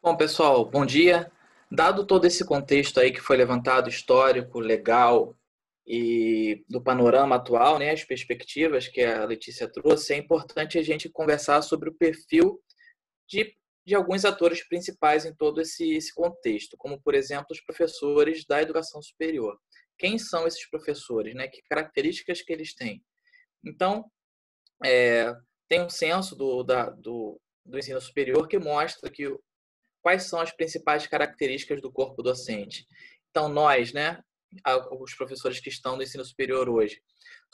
Bom, pessoal, bom dia. Dado todo esse contexto aí que foi levantado, histórico, legal e do panorama atual, né, as perspectivas que a Letícia trouxe, é importante a gente conversar sobre o perfil de, de alguns atores principais em todo esse contexto, como, por exemplo, os professores da educação superior. Quem são esses professores, né? Que características que eles têm? Então, tem um censo do ensino superior que mostra que quais são as principais características do corpo docente. Então, nós, né, os professores que estão no ensino superior hoje,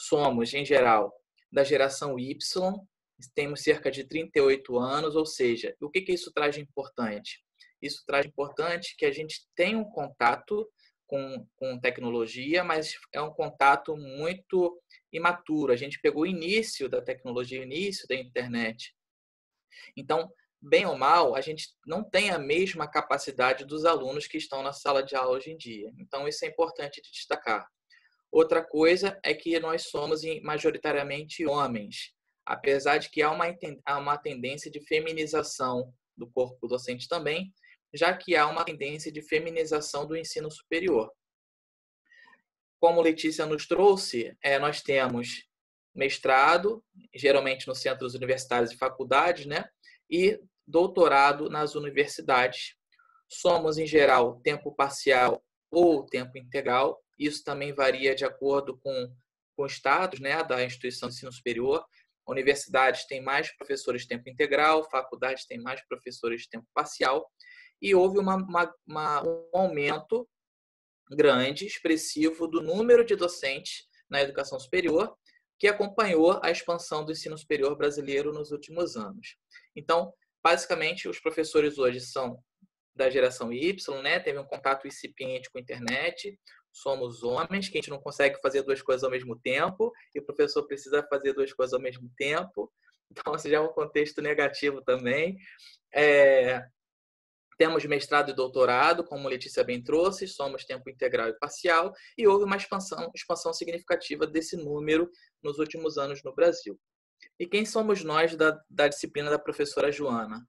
somos, em geral, da geração Y, temos cerca de 38 anos, ou seja, o que isso traz de importante? Isso traz de importante que a gente tem um contato com tecnologia, mas é um contato muito imaturo. A gente pegou o início da tecnologia, o início da internet. Então, bem ou mal, a gente não tem a mesma capacidade dos alunos que estão na sala de aula hoje em dia. Então, isso é importante de destacar. Outra coisa é que nós somos majoritariamente homens, apesar de que há uma tendência de feminização do corpo docente também, já que há uma tendência de feminização do ensino superior. Como Letícia nos trouxe, nós temos mestrado, geralmente nos centros universitários e faculdades, né? E doutorado nas universidades. Somos, em geral, tempo parcial ou tempo integral. Isso também varia de acordo com o status, né, da instituição de ensino superior. Universidades têm mais professores de tempo integral, faculdades têm mais professores de tempo parcial. E houve um aumento grande, expressivo do número de docentes na educação superior, que acompanhou a expansão do ensino superior brasileiro nos últimos anos. Então, basicamente, os professores hoje são da geração Y, né? Teve um contato incipiente com a internet, somos homens, que a gente não consegue fazer duas coisas ao mesmo tempo, e o professor precisa fazer duas coisas ao mesmo tempo. Então, esse já é um contexto negativo também. Temos mestrado e doutorado, como Letícia bem trouxe, somos tempo integral e parcial, e houve uma expansão significativa desse número nos últimos anos no Brasil. E quem somos nós da disciplina da professora Joana?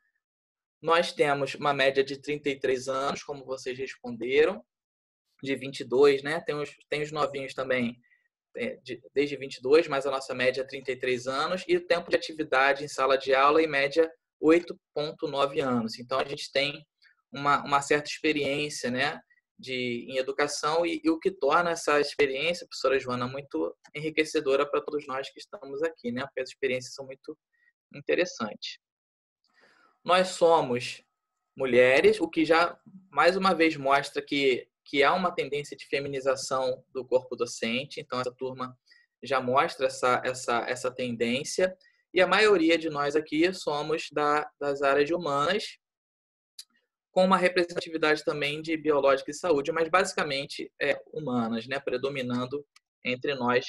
Nós temos uma média de 33 anos, como vocês responderam, de 22, né? Tem os novinhos também, desde 22, mas a nossa média é 33 anos, e o tempo de atividade em sala de aula, em média, 8,9 anos. Então, a gente tem uma certa experiência, né, em educação e o que torna essa experiência, professora Joana, muito enriquecedora para todos nós que estamos aqui, né, porque as experiências são muito interessantes. Nós somos mulheres, o que já, mais uma vez, mostra que há uma tendência de feminização do corpo docente, então essa turma já mostra essa tendência, e a maioria de nós aqui somos das áreas de humanas, com uma representatividade também de biológica e saúde, mas basicamente humanas, né, predominando entre nós,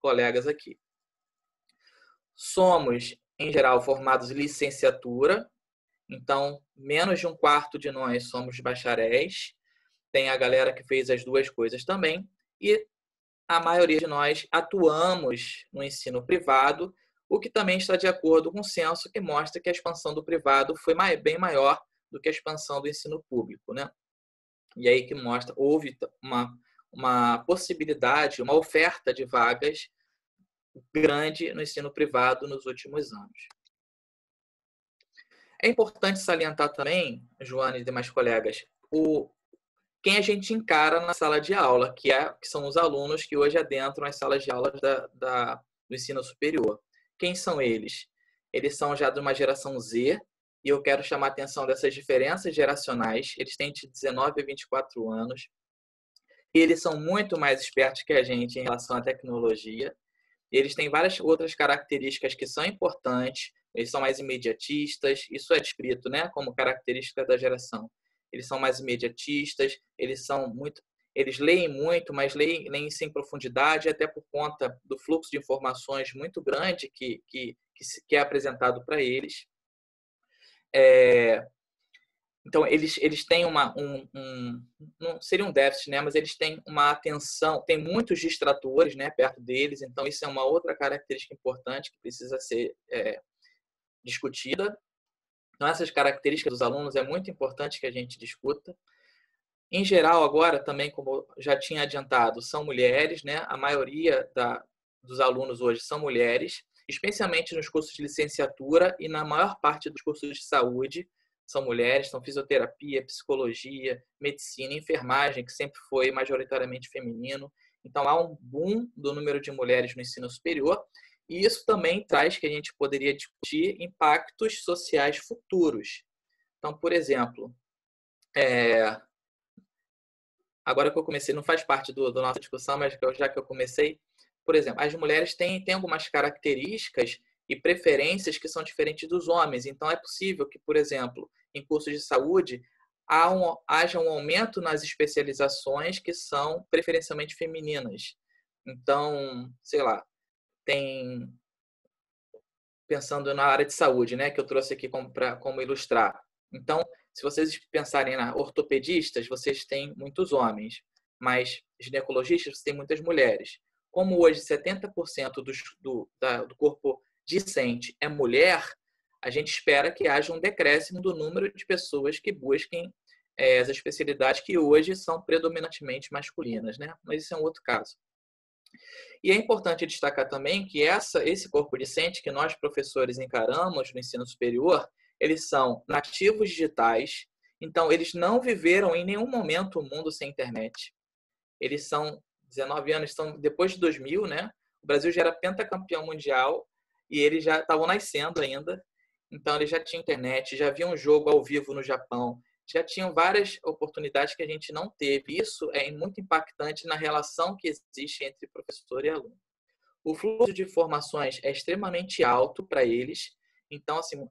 colegas aqui. Somos, em geral, formados em licenciatura, então menos de um quarto de nós somos bacharéis, tem a galera que fez as duas coisas também, e a maioria de nós atuamos no ensino privado, o que também está de acordo com o censo que mostra que a expansão do privado foi bem maior do que a expansão do ensino público, né? E aí que mostra, houve uma possibilidade, uma oferta de vagas grande no ensino privado nos últimos anos. É importante salientar também, Joana e demais colegas, quem a gente encara na sala de aula, que são os alunos que hoje adentram as salas de aula do ensino superior. Quem são eles? Eles são já de uma geração Z, e eu quero chamar a atenção dessas diferenças geracionais. Eles têm de 19 a 24 anos. E eles são muito mais espertos que a gente em relação à tecnologia. Eles têm várias outras características que são importantes. Eles são mais imediatistas. Isso é descrito, né, como característica da geração. Eles são mais imediatistas. Eles leem muito, mas leem sem profundidade, até por conta do fluxo de informações muito grande que é apresentado para eles. Então, eles têm não seria um déficit, né? Mas eles têm uma atenção, tem muitos distratores, né, perto deles, então isso é uma outra característica importante que precisa ser discutida. Então, essas características dos alunos é muito importante que a gente discuta. Em geral, agora, também, como já tinha adiantado, são mulheres, né? A maioria dos alunos hoje são mulheres, especialmente nos cursos de licenciatura e na maior parte dos cursos de saúde. São mulheres, são fisioterapia, psicologia, medicina, enfermagem, que sempre foi majoritariamente feminino. Então, há um boom do número de mulheres no ensino superior, e isso também traz que a gente poderia discutir impactos sociais futuros. Então, por exemplo, agora que eu comecei, não faz parte da nossa discussão, mas já que eu comecei, por exemplo, as mulheres têm algumas características e preferências que são diferentes dos homens. Então, é possível que, por exemplo, em cursos de saúde, haja um aumento nas especializações que são preferencialmente femininas. Então, sei lá, tem, pensando na área de saúde, né, que eu trouxe aqui como ilustrar. Então, se vocês pensarem na ortopedistas, vocês têm muitos homens, mas ginecologistas, você tem muitas mulheres. Como hoje 70% do corpo discente é mulher, a gente espera que haja um decréscimo do número de pessoas que busquem as especialidades que hoje são predominantemente masculinas, né? Mas isso é um outro caso. E é importante destacar também que esse corpo discente que nós, professores, encaramos no ensino superior, eles são nativos digitais, então eles não viveram em nenhum momento o mundo sem internet. Eles são 19 anos, estão depois de 2000, né? O Brasil já era pentacampeão mundial e eles já estavam nascendo ainda. Então eles já tinham internet, já viam um jogo ao vivo no Japão, já tinham várias oportunidades que a gente não teve. Isso é muito impactante na relação que existe entre professor e aluno. O fluxo de informações é extremamente alto para eles. Então, assim,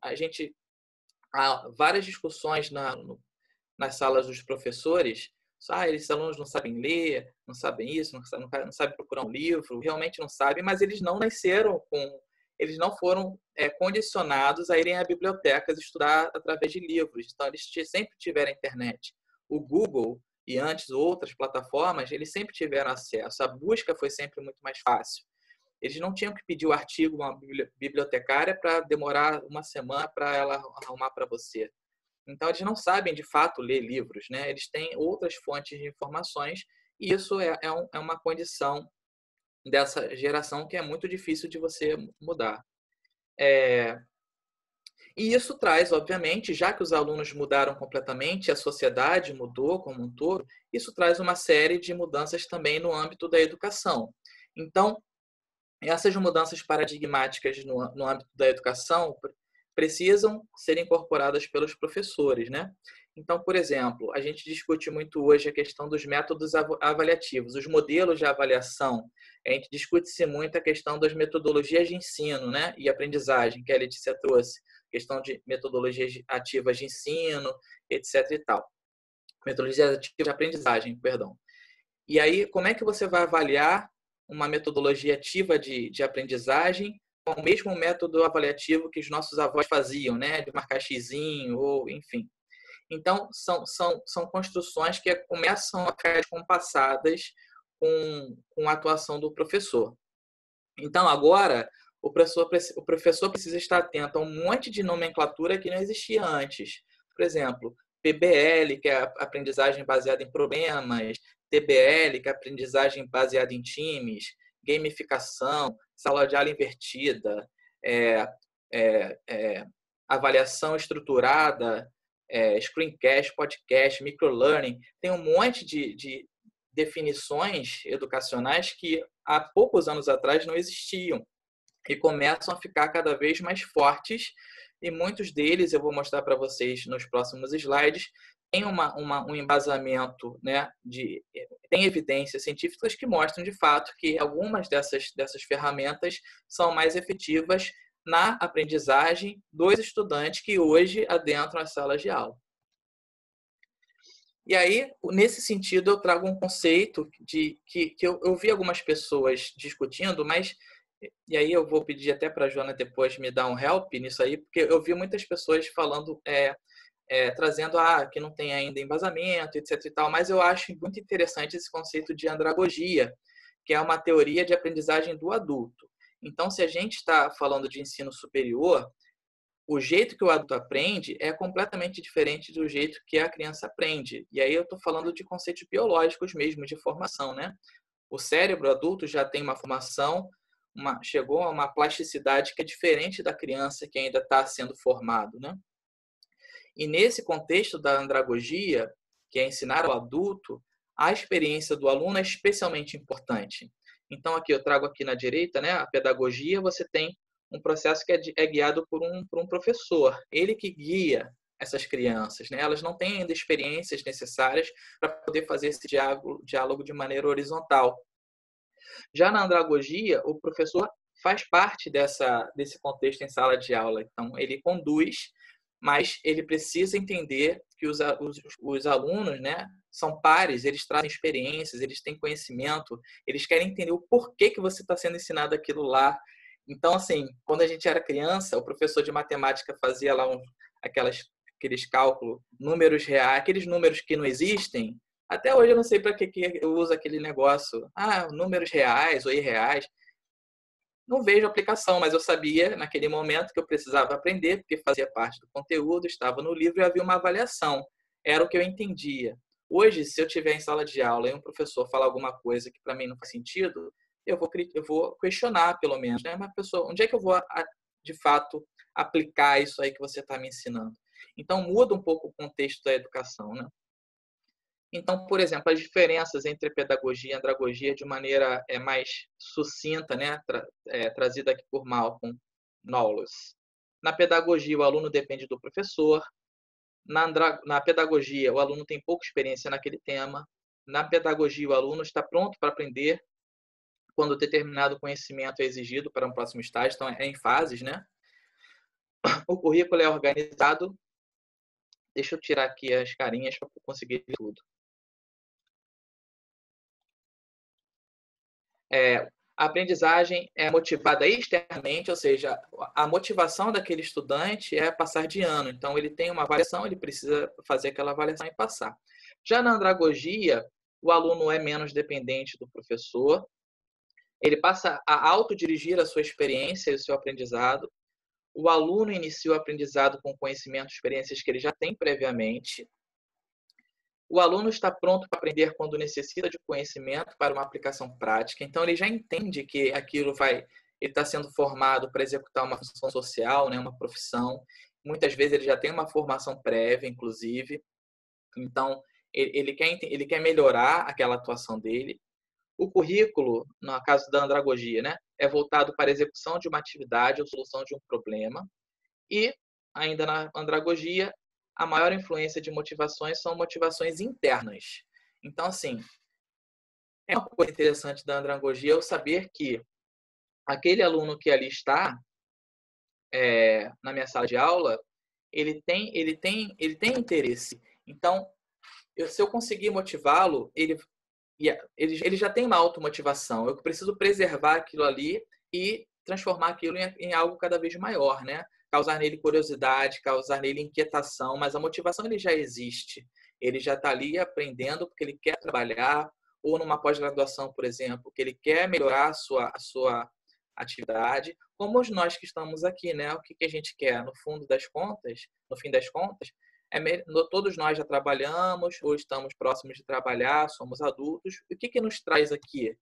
há várias discussões nas salas dos professores. Esses alunos não sabem ler, não sabem isso, não sabem procurar um livro, realmente não sabem, mas eles não nasceram eles não foram condicionados a irem a bibliotecas estudar através de livros. Então, eles sempre tiveram internet. O Google e antes outras plataformas, eles sempre tiveram acesso. A busca foi sempre muito mais fácil. Eles não tinham que pedir o artigo a uma bibliotecária para demorar uma semana para ela arrumar para você. Então, eles não sabem, de fato, ler livros, né? Eles têm outras fontes de informações e isso é uma condição dessa geração que é muito difícil de você mudar. E isso traz, obviamente, já que os alunos mudaram completamente, a sociedade mudou como um todo, isso traz uma série de mudanças também no âmbito da educação. Então, essas mudanças paradigmáticas no âmbito da educação precisam ser incorporadas pelos professores, né? Então, por exemplo, a gente discute muito hoje a questão dos métodos avaliativos, os modelos de avaliação. A gente discute-se muito a questão das metodologias de ensino, né, e aprendizagem, que a Letícia trouxe, questão de metodologias ativas de ensino, etc. e tal. Metodologias ativas de aprendizagem, perdão. E aí, como é que você vai avaliar uma metodologia ativa de aprendizagem com o mesmo método avaliativo que os nossos avós faziam, né, de marcar xizinho, ou enfim. Então, são construções que começam a ficar compassadas com a atuação do professor. Então, agora, o professor precisa estar atento a um monte de nomenclatura que não existia antes. Por exemplo, PBL, que é a aprendizagem baseada em problemas, TBL, que é a aprendizagem baseada em times, gamificação, sala de aula invertida, avaliação estruturada, screencast, podcast, microlearning. Tem um monte de definições educacionais que há poucos anos atrás não existiam e começam a ficar cada vez mais fortes e muitos deles, eu vou mostrar para vocês nos próximos slides, tem um embasamento, né, tem evidências científicas que mostram de fato que algumas dessas ferramentas são mais efetivas na aprendizagem dos estudantes que hoje adentram as salas de aula. E aí, nesse sentido, eu trago um conceito que eu vi algumas pessoas discutindo, mas, e aí eu vou pedir até para a Joana depois me dar um help nisso aí, porque eu vi muitas pessoas falando, trazendo que não tem ainda embasamento, etc. e tal, mas eu acho muito interessante esse conceito de andragogia, que é uma teoria de aprendizagem do adulto. Então, se a gente está falando de ensino superior, o jeito que o adulto aprende é completamente diferente do jeito que a criança aprende. E aí eu estou falando de conceitos biológicos mesmo, de formação, né? O cérebro adulto já tem uma formação, chegou a uma plasticidade que é diferente da criança que ainda está sendo formado, né? E nesse contexto da andragogia, que é ensinar ao adulto, a experiência do aluno é especialmente importante. Então, aqui eu trago aqui na direita, né, a pedagogia, você tem um processo que é guiado por um professor. Ele que guia essas crianças, né? Elas não têm ainda experiências necessárias para poder fazer esse diálogo de maneira horizontal. Já na andragogia, o professor faz parte desse contexto em sala de aula. Então, ele conduz, mas ele precisa entender que os alunos, né, são pares, eles trazem experiências, eles têm conhecimento, eles querem entender o porquê que você está sendo ensinado aquilo lá. Então, assim, quando a gente era criança, o professor de matemática fazia lá aqueles cálculos, números reais, aqueles números que não existem. Até hoje eu não sei para que eu uso aquele negócio. Ah, números reais ou irreais. Não vejo aplicação, mas eu sabia naquele momento que eu precisava aprender, porque fazia parte do conteúdo, estava no livro e havia uma avaliação. Era o que eu entendia. Hoje, se eu estiver em sala de aula e um professor falar alguma coisa que para mim não faz sentido, eu vou questionar, pelo menos, né? Mas, pessoa, onde é que eu vou, de fato, aplicar isso aí que você está me ensinando? Então, muda um pouco o contexto da educação, né? Então, por exemplo, as diferenças entre pedagogia e andragogia de maneira mais sucinta, né, trazida aqui por Malcolm Knowles. Na pedagogia, o aluno depende do professor. Na pedagogia, o aluno tem pouca experiência naquele tema. Na pedagogia, o aluno está pronto para aprender quando determinado conhecimento é exigido para um próximo estágio. Então, é em fases, né? O currículo é organizado. Deixa eu tirar aqui as carinhas para conseguir tudo. A aprendizagem é motivada externamente, ou seja, a motivação daquele estudante é passar de ano. Então, ele tem uma avaliação, ele precisa fazer aquela avaliação e passar. Já na andragogia, o aluno é menos dependente do professor, ele passa a autodirigir a sua experiência e o seu aprendizado. O aluno inicia o aprendizado com conhecimento e experiências que ele já tem previamente. O aluno está pronto para aprender quando necessita de conhecimento para uma aplicação prática. Então, ele já entende que ele está sendo formado para executar uma função social, né, uma profissão. Muitas vezes ele já tem uma formação prévia, inclusive. Então, ele quer melhorar aquela atuação dele. O currículo, no caso da andragogia, né, é voltado para a execução de uma atividade ou solução de um problema. E, ainda na andragogia, a maior influência de motivações são motivações internas. Então, assim, é uma coisa interessante da andragogia eu saber que aquele aluno que ali está na minha sala de aula, ele tem interesse. Então, se eu conseguir motivá-lo, ele já tem uma automotivação. Eu preciso preservar aquilo ali e transformar aquilo em algo cada vez maior, né? Causar nele curiosidade, causar nele inquietação, mas a motivação ele já existe. Ele já está ali aprendendo porque ele quer trabalhar, ou numa pós-graduação, por exemplo, que ele quer melhorar a sua atividade, como nós que estamos aqui, né? O que a gente quer, no fim das contas, todos nós já trabalhamos ou estamos próximos de trabalhar, somos adultos. E o que nos traz aqui?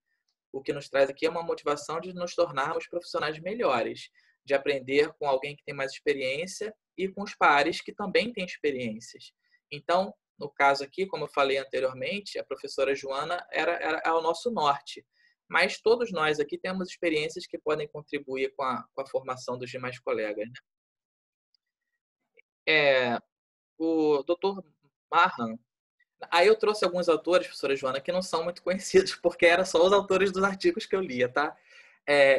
O que nos traz aqui é uma motivação de nos tornarmos profissionais melhores, de aprender com alguém que tem mais experiência e com os pares que também têm experiências. Então, no caso aqui, como eu falei anteriormente, a professora Joana é o nosso norte. Mas todos nós aqui temos experiências que podem contribuir com a formação dos demais colegas, né? O Dr. Mahan. Aí eu trouxe alguns autores, professora Joana, que não são muito conhecidos, porque eram só os autores dos artigos que eu lia, tá?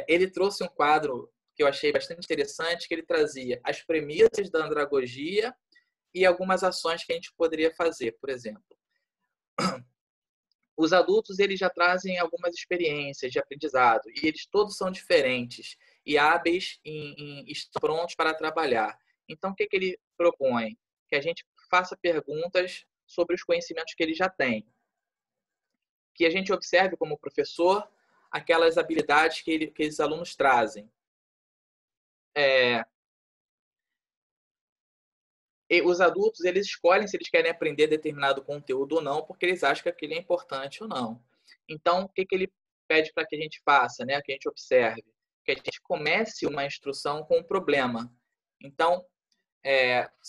Ele trouxe um quadro que eu achei bastante interessante, que ele trazia as premissas da andragogia e algumas ações que a gente poderia fazer, por exemplo. Os adultos eles já trazem algumas experiências de aprendizado e eles todos são diferentes e hábeis estão prontos para trabalhar. Então, o que ele propõe? Que a gente faça perguntas sobre os conhecimentos que ele já tem. Que a gente observe como professor aquelas habilidades que esses alunos trazem. E os adultos, eles escolhem se eles querem aprender determinado conteúdo ou não, porque eles acham que aquilo é importante ou não. Então, o que ele pede para que a gente faça, né? Que a gente observe? Que a gente comece uma instrução com um problema. Então,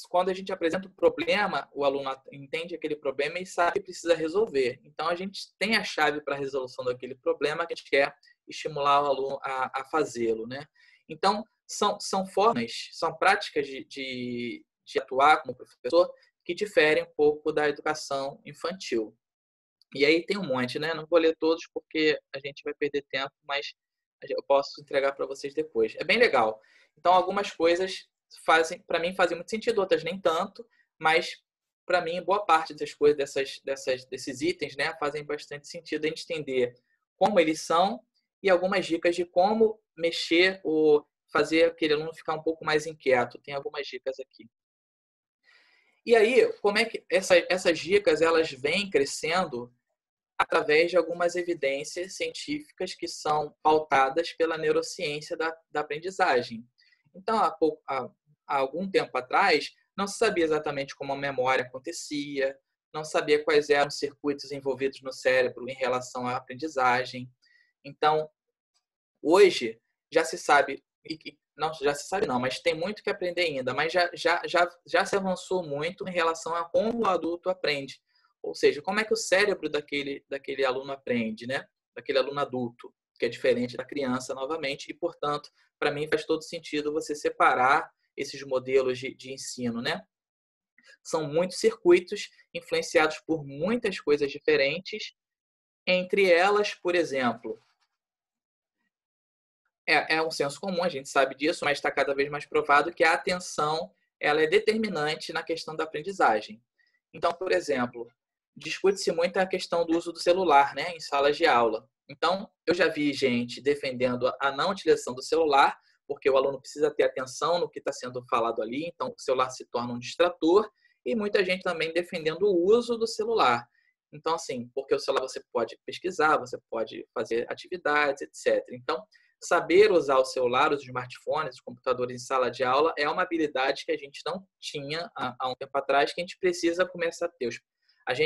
quando a gente apresenta o problema, o aluno entende aquele problema e sabe que precisa resolver. Então, a gente tem a chave para a resolução daquele problema que a gente quer estimular o aluno a fazê-lo, né? Então, são formas, são práticas de atuar como professor que diferem um pouco da educação infantil. E aí tem um monte, né? Não vou ler todos porque a gente vai perder tempo, mas eu posso entregar para vocês depois. É bem legal. Então, algumas coisas para mim fazem muito sentido, outras nem tanto, mas para mim boa parte dessas coisas, desses itens, né, fazem bastante sentido a gente entender como eles são e algumas dicas de como mexer ou fazer aquele aluno ficar um pouco mais inquieto. Tem algumas dicas aqui. E aí, como é que essas dicas elas vêm crescendo através de algumas evidências científicas que são pautadas pela neurociência da aprendizagem. Então, há algum tempo atrás, não se sabia exatamente como a memória acontecia, não sabia quais eram os circuitos envolvidos no cérebro em relação à aprendizagem. Então, hoje, já se sabe, não, já se sabe não, mas tem muito que aprender ainda, mas já se avançou muito em relação a como o adulto aprende. Ou seja, como é que o cérebro daquele aluno aprende, né? Daquele aluno adulto, que é diferente da criança, novamente, e, portanto, para mim faz todo sentido você separar esses modelos de ensino, né? São muitos circuitos influenciados por muitas coisas diferentes, entre elas, por exemplo, é um senso comum, a gente sabe disso, mas está cada vez mais provado que a atenção ela é determinante na questão da aprendizagem. Então, por exemplo, discute-se muito a questão do uso do celular, né, em salas de aula. Então, eu já vi gente defendendo a não utilização do celular, porque o aluno precisa ter atenção no que está sendo falado ali, então o celular se torna um distrator, e muita gente também defendendo o uso do celular. Então, assim, porque o celular você pode pesquisar, você pode fazer atividades, etc. Então, saber usar o celular, os smartphones, os computadores em sala de aula é uma habilidade que a gente não tinha há um tempo atrás, que a gente precisa começar a ter.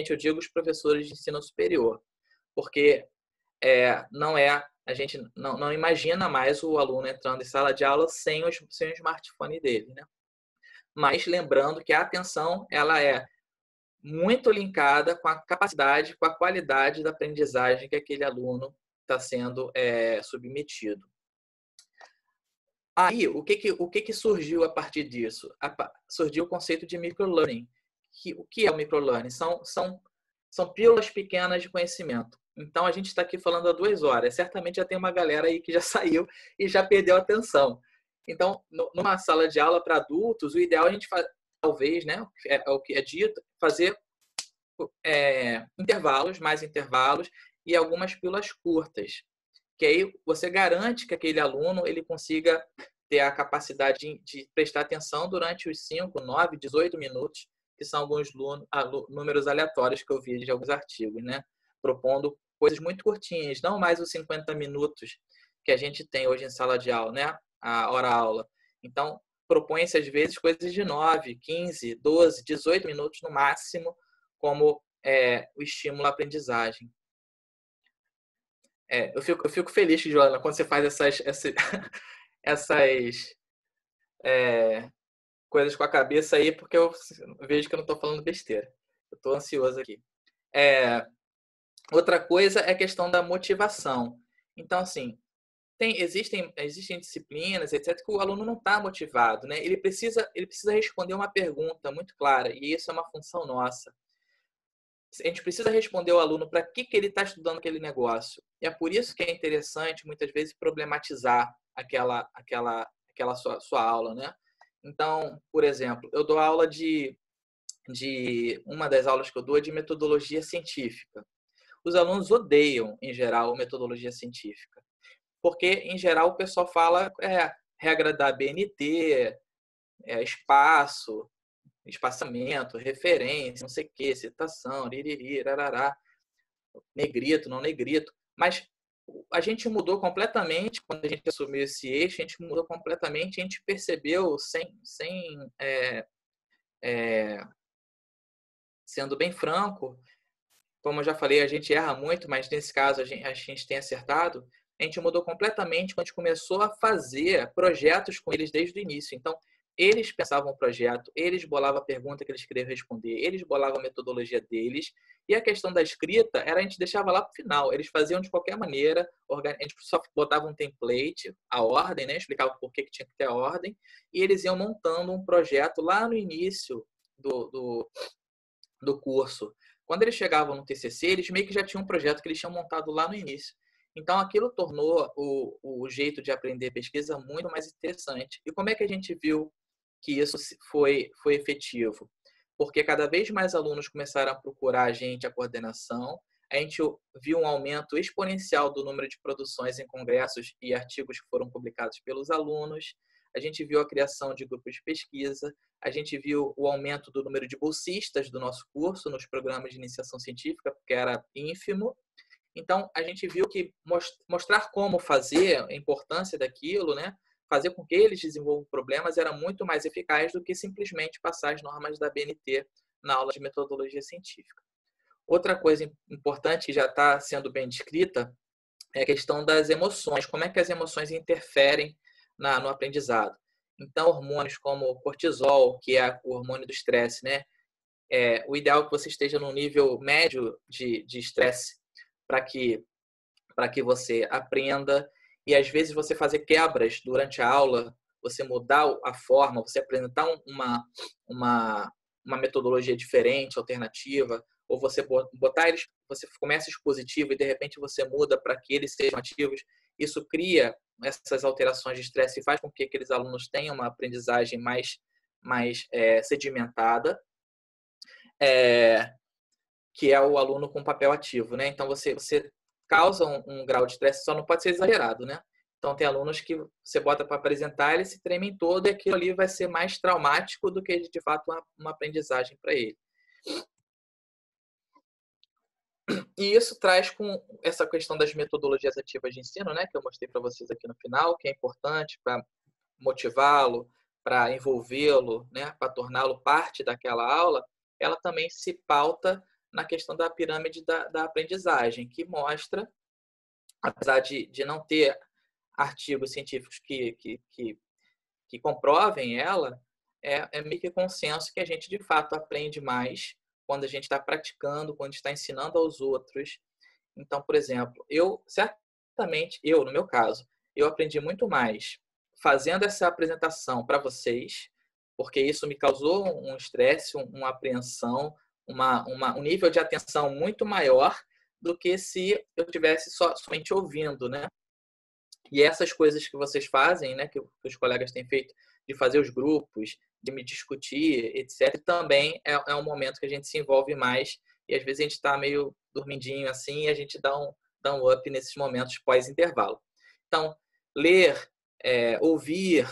Eu digo os professores de ensino superior, porque a gente não imagina mais o aluno entrando em sala de aula sem o smartphone dele, né? Mas lembrando que a atenção ela é muito linkada com a capacidade, com a qualidade da aprendizagem que aquele aluno está sendo submetido. Aí, o que surgiu a partir disso? Surgiu o conceito de microlearning. O que é o microlearning? São pílulas pequenas de conhecimento. Então, a gente está aqui falando há 2 horas. Certamente já tem uma galera aí que já saiu e já perdeu a atenção. Então, numa sala de aula para adultos, o ideal é a gente talvez, né, é o que é dito, fazer mais intervalos e algumas pílulas curtas, que aí você garante que aquele aluno ele consiga ter a capacidade de prestar atenção durante os 5, 9, 18 minutos, que são alguns números aleatórios que eu vi de alguns artigos, né? Propondo coisas muito curtinhas, não mais os 50 minutos que a gente tem hoje em sala de aula, né? A hora-aula. Então, propõe-se às vezes coisas de 9, 15, 12, 18 minutos no máximo, como o estímulo à aprendizagem. Eu fico feliz, Joana, quando você faz essas coisas com a cabeça aí, porque eu vejo que eu não estou falando besteira. Eu estou ansioso aqui. Outra coisa é a questão da motivação. Então, assim, existem disciplinas, etc., que o aluno não está motivado, né? Ele precisa responder uma pergunta muito clara, e isso é uma função nossa. A gente precisa responder ao aluno para que ele está estudando aquele negócio. E é por isso que é interessante, muitas vezes, problematizar aquela sua aula, né? Então, por exemplo, eu dou aula uma das aulas que eu dou é de metodologia científica. Os alunos odeiam, em geral, metodologia científica. Porque, em geral, o pessoal fala regra da BNT, espaçamento, referência, não sei o que, citação, liriri, rarará, negrito, não negrito. Mas a gente mudou completamente, quando a gente assumiu esse eixo, a gente mudou completamente, a gente percebeu, sem sendo bem franco, como eu já falei, a gente erra muito, mas nesse caso a gente tem acertado. A gente mudou completamente quando a gente começou a fazer projetos com eles desde o início. Então, eles pensavam o projeto, eles bolavam a pergunta que eles queriam responder, eles bolavam a metodologia deles. E a questão da escrita era a gente deixava lá para o final. Eles faziam de qualquer maneira, a gente só botava um template, a ordem, né? Explicava por que tinha que ter a ordem, e eles iam montando um projeto lá no início do curso. Quando eles chegavam no TCC, eles meio que já tinham um projeto que eles tinham montado lá no início. Então, aquilo tornou o jeito de aprender pesquisa muito mais interessante. E como é que a gente viu que isso foi efetivo? Porque cada vez mais alunos começaram a procurar a gente, a coordenação. A gente viu um aumento exponencial do número de produções em congressos e artigos que foram publicados pelos alunos. A gente viu a criação de grupos de pesquisa. A gente viu o aumento do número de bolsistas do nosso curso nos programas de iniciação científica, porque era ínfimo. Então, a gente viu que mostrar como fazer, a importância daquilo, né? Fazer com que eles desenvolvam problemas era muito mais eficaz do que simplesmente passar as normas da BNT na aula de metodologia científica. Outra coisa importante que já está sendo bem descrita é a questão das emoções. Como é que as emoções interferem no aprendizado? Então, hormônios como o cortisol, que é o hormônio do estresse, né? O ideal é que você esteja num nível médio de estresse para que você aprenda. E às vezes você fazer quebras durante a aula, você mudar a forma, você apresentar uma metodologia diferente, alternativa, ou você botar eles, você começa expositivo e de repente você muda para que eles sejam ativos. Isso cria essas alterações de estresse e faz com que aqueles alunos tenham uma aprendizagem mais sedimentada, que é o aluno com papel ativo, né? Então você causa um grau de estresse, só não pode ser exagerado, né? Então tem alunos que você bota para apresentar, eles se tremem todo e aquilo ali vai ser mais traumático do que de fato uma aprendizagem para ele. E isso traz com essa questão das metodologias ativas de ensino, né, que eu mostrei para vocês aqui no final, que é importante para motivá-lo, para envolvê-lo, né, para torná-lo parte daquela aula. Ela também se pauta na questão da pirâmide da aprendizagem, que mostra, apesar de não ter artigos científicos que comprovem ela, é meio que consenso que a gente, de fato, aprende mais quando a gente está praticando, quando está ensinando aos outros. Então, por exemplo, no meu caso, eu aprendi muito mais fazendo essa apresentação para vocês, porque isso me causou um estresse, uma apreensão, um nível de atenção muito maior do que se eu tivesse somente ouvindo, né? E essas coisas que vocês fazem, né, que os colegas têm feito, de fazer os grupos, de me discutir, etc., também é um momento que a gente se envolve mais e às vezes a gente está meio dormindinho assim e a gente dá um up nesses momentos pós-intervalo. Então, ler, ouvir,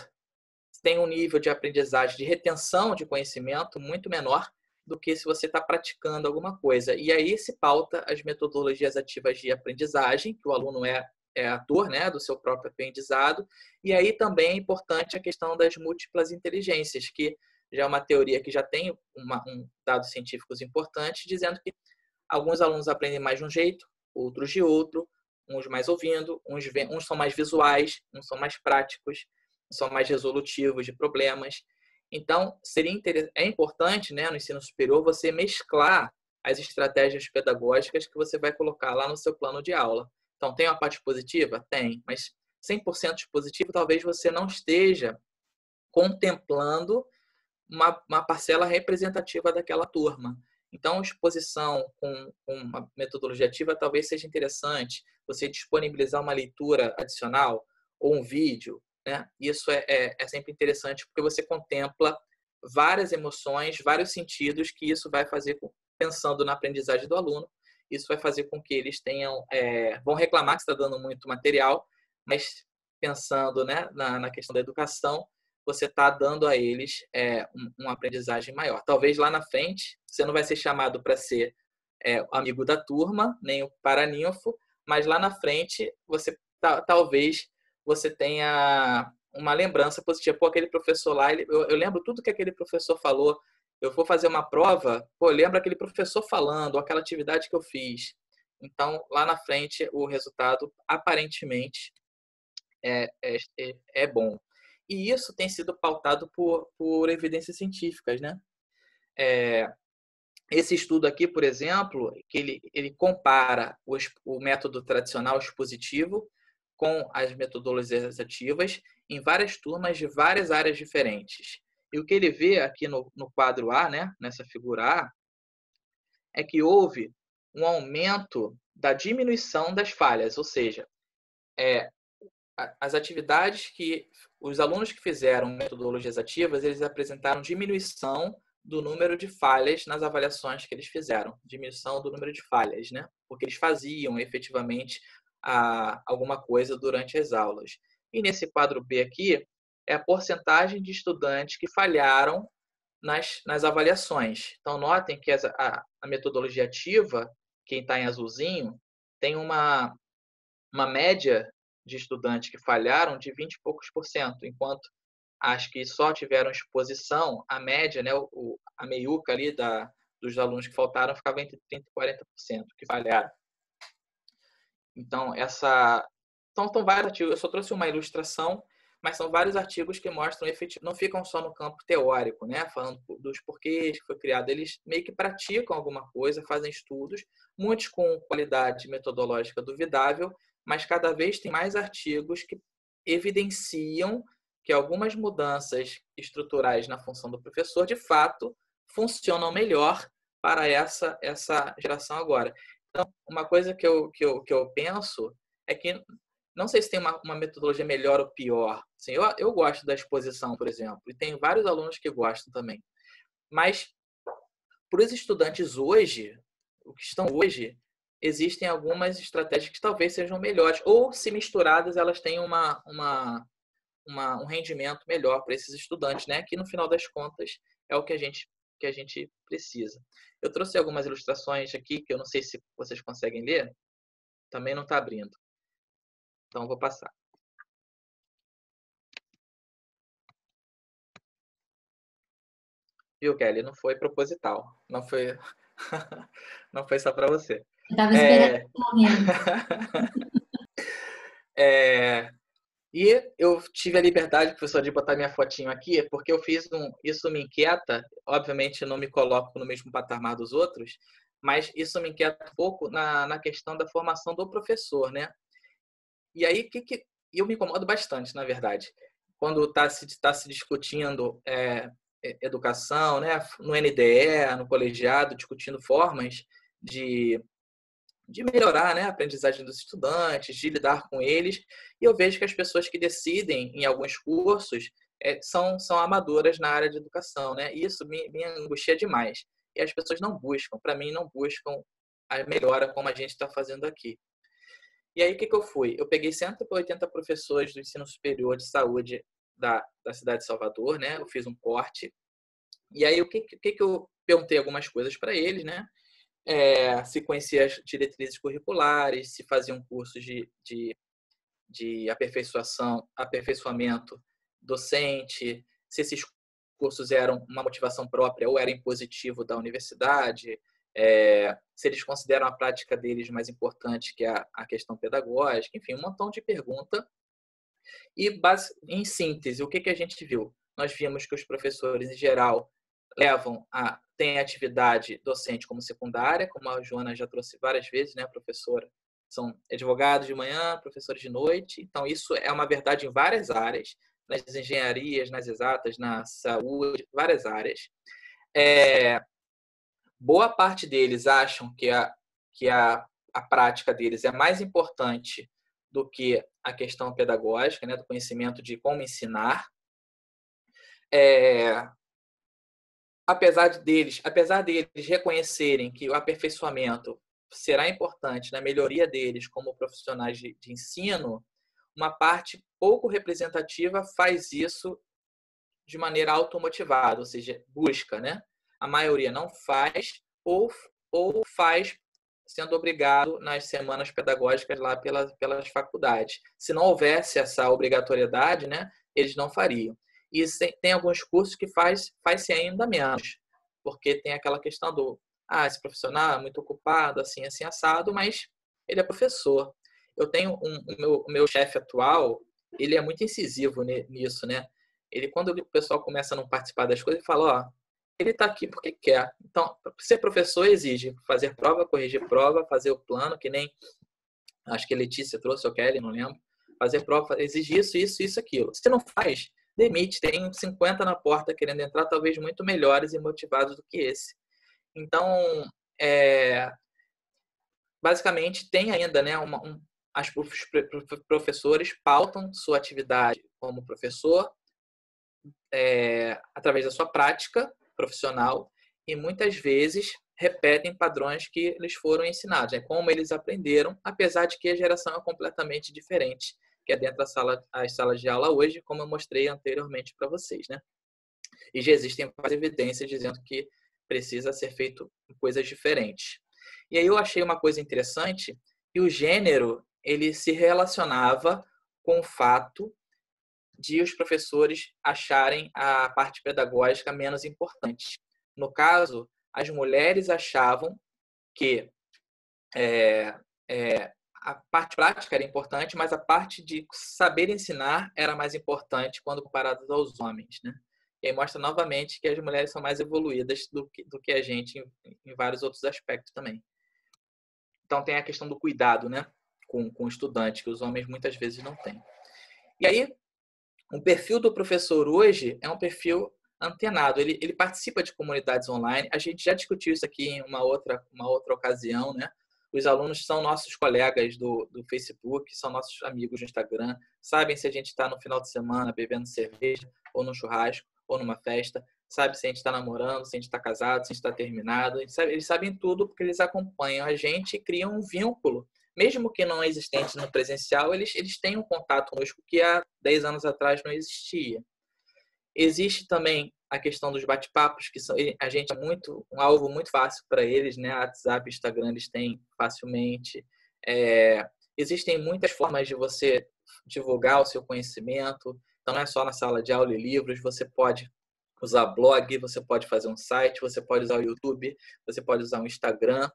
tem um nível de aprendizagem, de retenção de conhecimento muito menor do que se você está praticando alguma coisa. E aí se pauta as metodologias ativas de aprendizagem, que o aluno é ator, né, do seu próprio aprendizado. E aí também é importante a questão das múltiplas inteligências, que já é uma teoria que já tem dados científicos importantes, dizendo que alguns alunos aprendem mais de um jeito, outros de outro, uns mais ouvindo, uns são mais visuais, uns são mais práticos, uns são mais resolutivos de problemas. Então, é importante, né, no ensino superior, você mesclar as estratégias pedagógicas que você vai colocar lá no seu plano de aula. Então, tem uma parte positiva? Tem, mas 100% de positivo talvez você não esteja contemplando uma parcela representativa daquela turma. Então, a exposição com uma metodologia ativa talvez seja interessante. Você disponibilizar uma leitura adicional ou um vídeo, né? Isso é sempre interessante porque você contempla várias emoções, vários sentidos que isso vai fazer, pensando na aprendizagem do aluno, isso vai fazer com que eles vão reclamar que está dando muito material, mas pensando, né, na questão da educação, você está dando a eles uma aprendizagem maior. Talvez lá na frente, você não vai ser chamado para ser amigo da turma, nem o paraninfo, mas lá na frente, talvez você tenha uma lembrança positiva. Pô, aquele professor lá, eu lembro tudo que aquele professor falou, eu vou fazer uma prova, pô, lembra aquele professor falando, ou aquela atividade que eu fiz. Então, lá na frente, o resultado aparentemente é bom. E isso tem sido pautado por evidências científicas, né? Esse estudo aqui, por exemplo, que ele compara o método tradicional expositivo com as metodologias ativas em várias turmas de várias áreas diferentes. E o que ele vê aqui no quadro A, né, nessa figura A, é que houve um aumento da diminuição das falhas, ou seja, as atividades que os alunos que fizeram metodologias ativas, eles apresentaram diminuição do número de falhas nas avaliações que eles fizeram, diminuição do número de falhas, né? Porque eles faziam efetivamente alguma coisa durante as aulas. E nesse quadro B aqui é a porcentagem de estudantes que falharam nas avaliações. Então, notem que a metodologia ativa, quem está em azulzinho, tem uma média de estudantes que falharam de 20 e poucos por cento, enquanto as que só tiveram exposição, a média, né, a meiuca ali dos alunos que faltaram ficava entre 30% e 40% que falharam. Então, são vários artigos, eu só trouxe uma ilustração, mas são vários artigos que mostram, não ficam só no campo teórico, né, falando dos porquês que foi criado, eles meio que praticam alguma coisa, fazem estudos, muitos com qualidade metodológica duvidável, mas cada vez tem mais artigos que evidenciam que algumas mudanças estruturais na função do professor, de fato, funcionam melhor para essa geração agora. Então, uma coisa que eu penso é que, não sei se tem uma metodologia melhor ou pior. Assim, eu gosto da exposição, por exemplo, e tenho vários alunos que gostam também. Mas, para os estudantes hoje, o que estão hoje, existem algumas estratégias que talvez sejam melhores. Ou, se misturadas, elas têm um rendimento melhor para esses estudantes, né? Que, no final das contas, é o que a gente precisa. Eu trouxe algumas ilustrações aqui, que eu não sei se vocês conseguem ler. Também não está abrindo. Então, vou passar. Viu, Kelly? Não foi proposital. Não foi, não foi só para você. Eu estava esperando o momento. E eu tive a liberdade, professor, de botar minha fotinho aqui, porque eu fiz isso me inquieta. Obviamente, eu não me coloco no mesmo patamar dos outros, mas isso me inquieta um pouco na questão da formação do professor, né? E aí, eu me incomodo bastante, na verdade, quando está se discutindo educação, né? No NDE, no colegiado, discutindo formas de melhorar, né, a aprendizagem dos estudantes, de lidar com eles. E eu vejo que as pessoas que decidem em alguns cursos são amadoras na área de educação, né? E isso me angustia demais. E as pessoas não buscam, para mim, não buscam a melhora como a gente está fazendo aqui. E aí, o que eu fui? Eu peguei 180 professores do ensino superior de saúde da cidade de Salvador, né? Eu fiz um corte. E aí, o que eu perguntei algumas coisas para eles, né? Se conhecia as diretrizes curriculares, se faziam cursos de aperfeiçoamento docente, se esses cursos eram uma motivação própria ou era impositivo da universidade, se eles consideram a prática deles mais importante que a questão pedagógica, enfim, um montão de pergunta. E, em síntese, o que a gente viu? Nós vimos que os professores, em geral, têm atividade docente como secundária, como a Joana já trouxe várias vezes, né, professora? São advogados de manhã, professores de noite. Então, isso é uma verdade em várias áreas, nas engenharias, nas exatas, na saúde, várias áreas. Boa parte deles acham que a prática deles é mais importante do que a questão pedagógica, né, do conhecimento de como ensinar. Apesar deles reconhecerem que o aperfeiçoamento será importante na melhoria deles como profissionais de ensino, uma parte pouco representativa faz isso de maneira automotivada, ou seja, busca, né? A maioria não faz ou faz sendo obrigado nas semanas pedagógicas lá pelas faculdades. Se não houvesse essa obrigatoriedade, né, eles não fariam. E tem alguns cursos que faz-se ainda menos. porque tem aquela questão do, esse profissional é muito ocupado, assim, assim, assado, mas ele é professor. Eu tenho o meu chefe atual, ele é muito incisivo nisso, né? Ele, quando o pessoal começa a não participar das coisas, ele fala, ele está aqui porque quer. Então, ser professor exige fazer prova, corrigir prova, fazer o plano, que nem, acho que a Letícia trouxe, ou Kelly, não lembro. Fazer prova, exige isso, aquilo. Se não faz, demite. Tem 50 na porta querendo entrar, talvez muito melhores e motivados do que esse. Então, basicamente, tem ainda, né, os professores pautam sua atividade como professor através da sua prática profissional e muitas vezes repetem padrões que eles foram ensinados, né? Como eles aprenderam, apesar de que a geração é completamente diferente, que é dentro das salas de aula hoje, como eu mostrei anteriormente para vocês, né? E já existem várias evidências dizendo que precisa ser feito coisas diferentes. E aí eu achei uma coisa interessante, que o gênero ele se relacionava com o fato de os professores acharem a parte pedagógica menos importante. No caso, as mulheres achavam que a parte prática era importante, mas a parte de saber ensinar era mais importante quando comparado aos homens, né? E aí mostra novamente que as mulheres são mais evoluídas do que a gente em vários outros aspectos também. Então tem a questão do cuidado, né, com o estudante, que os homens muitas vezes não têm. E aí, o perfil do professor hoje é um perfil antenado. Ele participa de comunidades online. A gente já discutiu isso aqui em uma outra ocasião, né? Os alunos são nossos colegas do Facebook, são nossos amigos do Instagram, sabem se a gente está no final de semana bebendo cerveja, ou num churrasco, ou numa festa, sabe se a gente está namorando, se a gente está casado, se a gente está terminado. Eles sabem tudo porque eles acompanham a gente e criam um vínculo. Mesmo que não existente no presencial, eles têm um contato conosco que há 10 anos atrás não existia. Existe também a questão dos bate-papos, que a gente é um alvo muito fácil para eles, né? WhatsApp, Instagram, eles têm facilmente. Existem muitas formas de você divulgar o seu conhecimento. Então, não é só na sala de aula e livros, você pode usar blog, você pode fazer um site, você pode usar o YouTube, você pode usar o Instagram.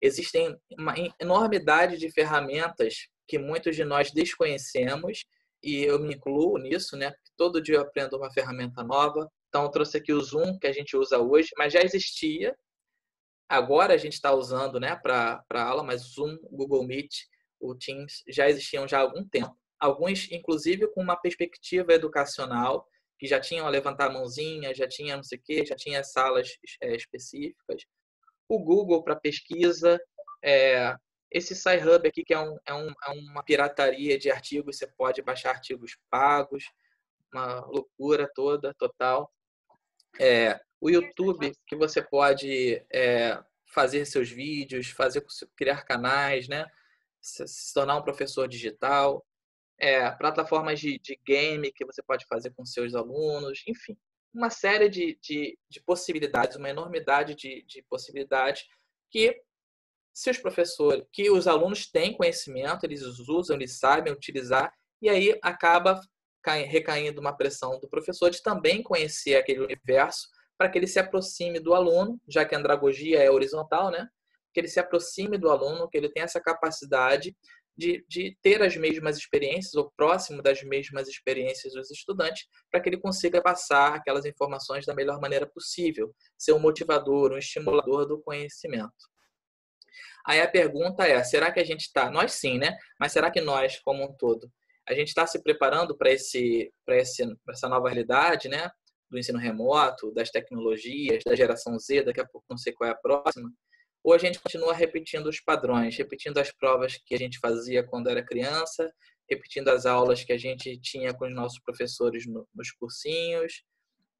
Existem uma enormidade de ferramentas que muitos de nós desconhecemos e eu me incluo nisso, né? Todo dia eu aprendo uma ferramenta nova. Então, eu trouxe aqui o Zoom, que a gente usa hoje, mas já existia. Agora a gente está usando, né, para aula, mas o Zoom, o Google Meet, o Teams já existiam já há algum tempo. Alguns, inclusive, com uma perspectiva educacional, que já tinham a levantar a mãozinha, já tinha não sei o quê, já tinha salas específicas. O Google para pesquisa, esse SciHub aqui, que é uma pirataria de artigos, você pode baixar artigos pagos, uma loucura toda, total. O YouTube, que você pode fazer seus vídeos, criar canais, né? Se tornar um professor digital. Plataformas de game que você pode fazer com seus alunos, enfim. Uma série de possibilidades, uma enormidade de possibilidades que se os professores, que os alunos têm conhecimento, eles usam, eles sabem utilizar, e aí acaba recaindo uma pressão do professor de também conhecer aquele universo para que ele se aproxime do aluno, já que a andragogia é horizontal, né? Que ele se aproxime do aluno, que ele tenha essa capacidade de ter as mesmas experiências ou próximo das mesmas experiências dos estudantes, para que ele consiga passar aquelas informações da melhor maneira possível, ser um motivador, um estimulador do conhecimento. Aí a pergunta é, será que a gente está, nós sim, né? Mas será que nós, como um todo, a gente está se preparando para essa nova realidade, né? Do ensino remoto, das tecnologias, da geração Z, daqui a pouco não sei qual é a próxima, ou a gente continua repetindo os padrões, repetindo as provas que a gente fazia quando era criança, repetindo as aulas que a gente tinha com os nossos professores nos cursinhos,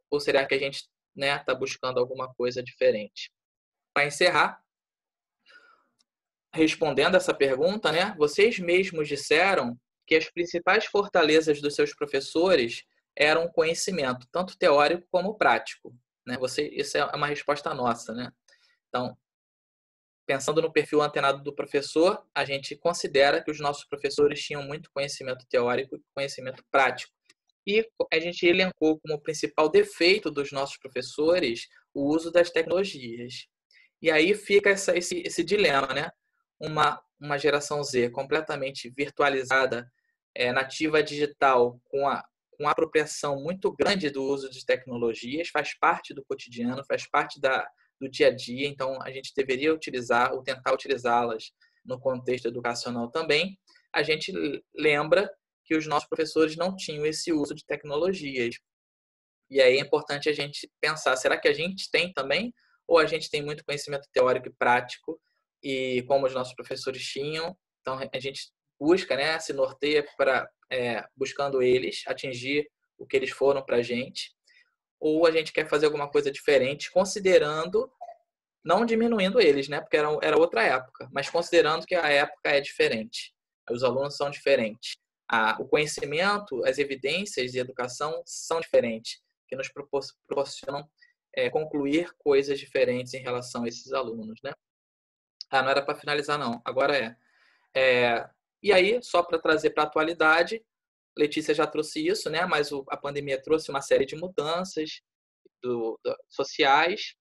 ou será que a gente está buscando alguma coisa diferente? Para encerrar, respondendo essa pergunta, né, vocês mesmos disseram que as principais fortalezas dos seus professores eram o conhecimento, tanto teórico como prático. Né? Isso é uma resposta nossa. Né? Então, pensando no perfil antenado do professor, a gente considera que os nossos professores tinham muito conhecimento teórico e conhecimento prático. E a gente elencou como principal defeito dos nossos professores o uso das tecnologias. E aí fica esse dilema, né? Uma geração Z completamente virtualizada, nativa digital, com apropriação muito grande do uso de tecnologias, faz parte do cotidiano, faz parte do dia a dia, então a gente deveria utilizar ou tentar utilizá-las no contexto educacional também. A gente lembra que os nossos professores não tinham esse uso de tecnologias. E aí é importante a gente pensar, será que a gente tem também? Ou a gente tem muito conhecimento teórico e prático, e como os nossos professores tinham, então a gente busca, né, se norteia buscando eles, atingir o que eles foram para a gente, ou a gente quer fazer alguma coisa diferente, considerando, não diminuindo eles, né, porque era outra época, mas considerando que a época é diferente, os alunos são diferentes, o conhecimento, as evidências de educação são diferentes, que nos proporcionam concluir coisas diferentes em relação a esses alunos, né? Não era para finalizar, não. Agora E aí, só para trazer para a atualidade, Letícia já trouxe isso, né? Mas a pandemia trouxe uma série de mudanças sociais,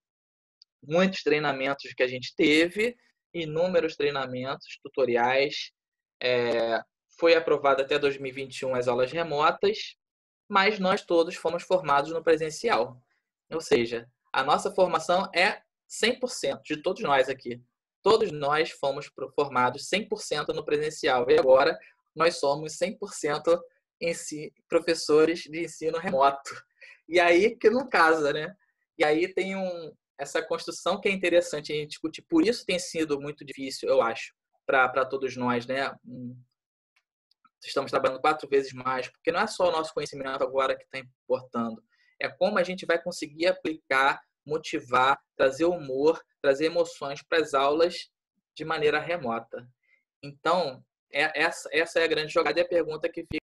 muitos treinamentos que a gente teve, inúmeros treinamentos, tutoriais. Foi aprovado até 2021 as aulas remotas, mas nós todos fomos formados no presencial. Ou seja, a nossa formação é 100% de todos nós aqui. Todos nós fomos formados 100% no presencial. E agora nós somos 100% professores de ensino remoto. E aí que não casa, né? E aí tem essa construção que é interessante a gente discutir. Por isso tem sido muito difícil, eu acho, para todos nós, né? Estamos trabalhando 4 vezes mais, porque não é só o nosso conhecimento agora que está importando, é como a gente vai conseguir aplicar, motivar, trazer humor, trazer emoções para as aulas de maneira remota. Então, essa é a grande jogada e a pergunta que fica